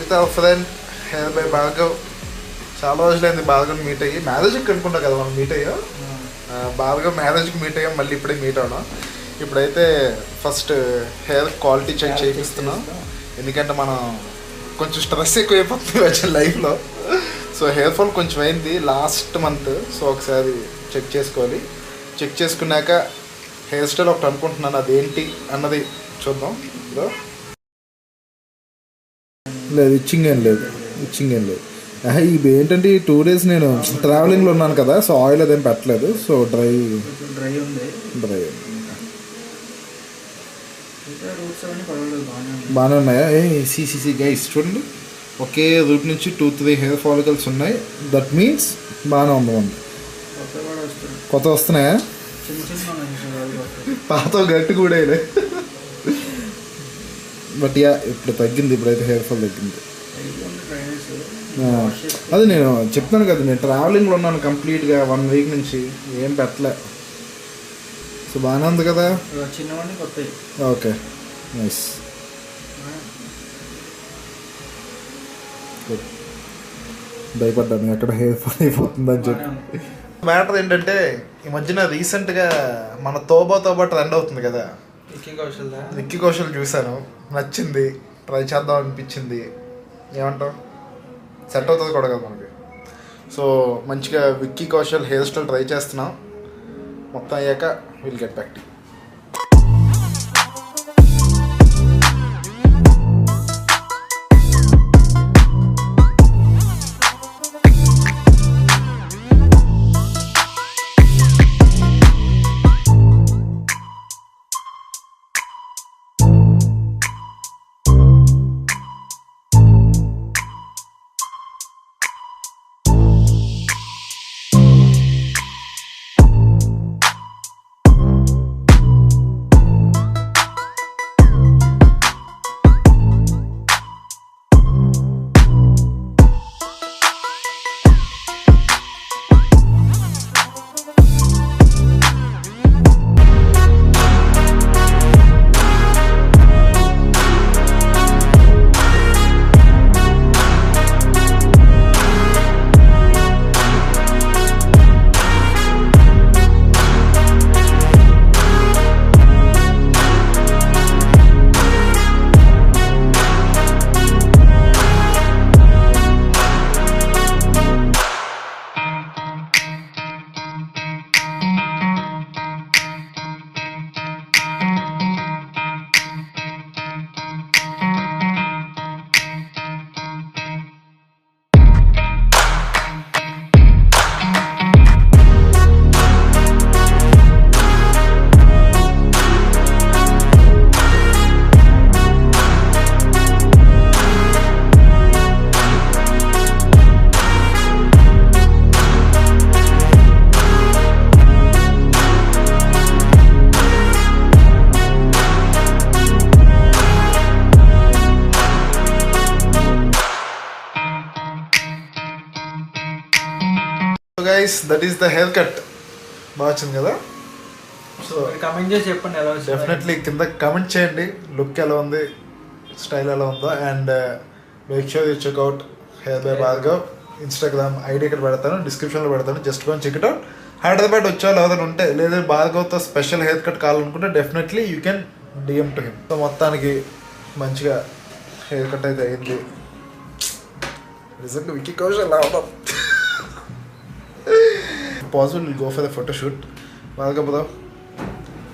With our friend hair by Bhargav. చాలా రోజులైంది Bhargav meet అయ్యి. మ్యారేజ్కి అనుకుంటా కదా మనం మీట్ అయ్యాం. భార్గవ్ మ్యారేజ్కి మీట్ అయ్యాం, మళ్ళీ ఇప్పుడే మీట్ అవునాం. ఇప్పుడైతే ఫస్ట్ హెయిర్ క్వాలిటీ చెక్ చేయిస్తున్నాం, ఎందుకంటే మనం కొంచెం స్ట్రెస్ ఎక్కువ అయిపోతుంది వచ్చే లైఫ్లో. సో హెయిర్ ఫాల్ కొంచెం అయింది లాస్ట్ మంత్. సో ఒకసారి చెక్ చేసుకోవాలి. చెక్ చేసుకున్నాక హెయిర్ స్టైల్ ఒకటి అనుకుంటున్నాను, అదేంటి అన్నది చూద్దాం. లేదు ఇచ్చింగ్ ఏం లేదు. ఇవి ఏంటంటే ఈ 2 days నేను ట్రావెలింగ్లో ఉన్నాను కదా, సో ఆయిల్ అదేం పెట్టలేదు. సో డ్రై బాగానే ఉన్నాయా? సిసిసి గైస్ చూడండి, ఒకే రూట్ నుంచి 2-3 హెయిర్ ఫాలికల్స్ ఉన్నాయి. దట్ మీన్స్ బాగానే ఉంది. కొత్త వస్తున్నాయా? పాత గట్టి కూడా బట్ యా ఇప్పుడు తగ్గింది. ఇప్పుడైతే హెయిర్ ఫాల్ తగ్గింది. అది నేను చెప్తాను కదా, నేను ట్రావెలింగ్లో ఉన్నాను కంప్లీట్గా 1 week నుంచి, ఏం పెట్టలే. సో బాగానే ఉంది కదా. Okay nice. భయపడ్డాను ఎక్కడ హెయిర్ ఫాల్ అయిపోతుందని చెప్పి. మ్యాటర్ ఏంటంటే ఈ మధ్యన రీసెంట్గా మన తోబా ట్రెండ్ అవుతుంది కదా, విక్కీ కౌశల్ చూశాను, నచ్చింది, ట్రై చేద్దాం అనిపించింది. ఏమంటావు? సెట్ అవుతుంది కూడా కదా మనకి. సో మంచిగా Vicky Kaushal hair style try చేస్తున్నాం. మొత్తం అయ్యాక will get back to you. Guys that is the hair cut. బాగా వచ్చింది కదా. సో కమెంట్ చేసి చెప్పండి ఎలా వచ్చింది. డెఫినెట్లీ కింద కమెంట్ చేయండి, లుక్ ఎలా ఉంది, స్టైల్ ఎలా ఉందో. And make sure you check out hair by Bhargav. Instagram ID ఇక్కడ పెడతాను, డిస్క్రిప్షన్లో పెడతాను. Just gonna check it out. Hyderabad వచ్చేవాళ్ళు ఎవరైనా ఉంటే, లేదా భార్గవ్తో స్పెషల్ హెయిర్ కట్ కావాలనుకుంటే definitely you can DM to him. So మొత్తానికి మంచిగా హెయిర్ కట్ అయితే అయింది. నిజంగా విక్కీ కౌశల్ అలా ఉన్నాం. Possible we'll go for the photo shoot. Welcome bro.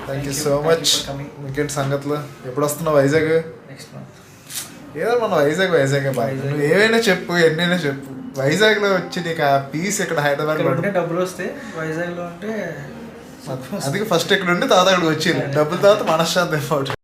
Thank you so much. Weekend సంగతులు ఎప్పుడు వస్తున్నావు వైజాగ్? Next month. ఏదో మన వైజాగ్ బాయ్. నువ్వు ఏమైనా చెప్పు, ఎన్నైనా చెప్పు. వైజాగ్లో వచ్చి నీకు ఆ పీస్ ఇక్కడ హైదరాబాద్లో ఉంటే డబ్బులు వస్తే, వైజాగ్లో ఉంటే అందుకే ఫస్ట్ ఇక్కడ ఉండి తర్వాత అక్కడికి వచ్చింది. డబ్బుల తర్వాత మనశ్శాంతి అయిపోతుంది.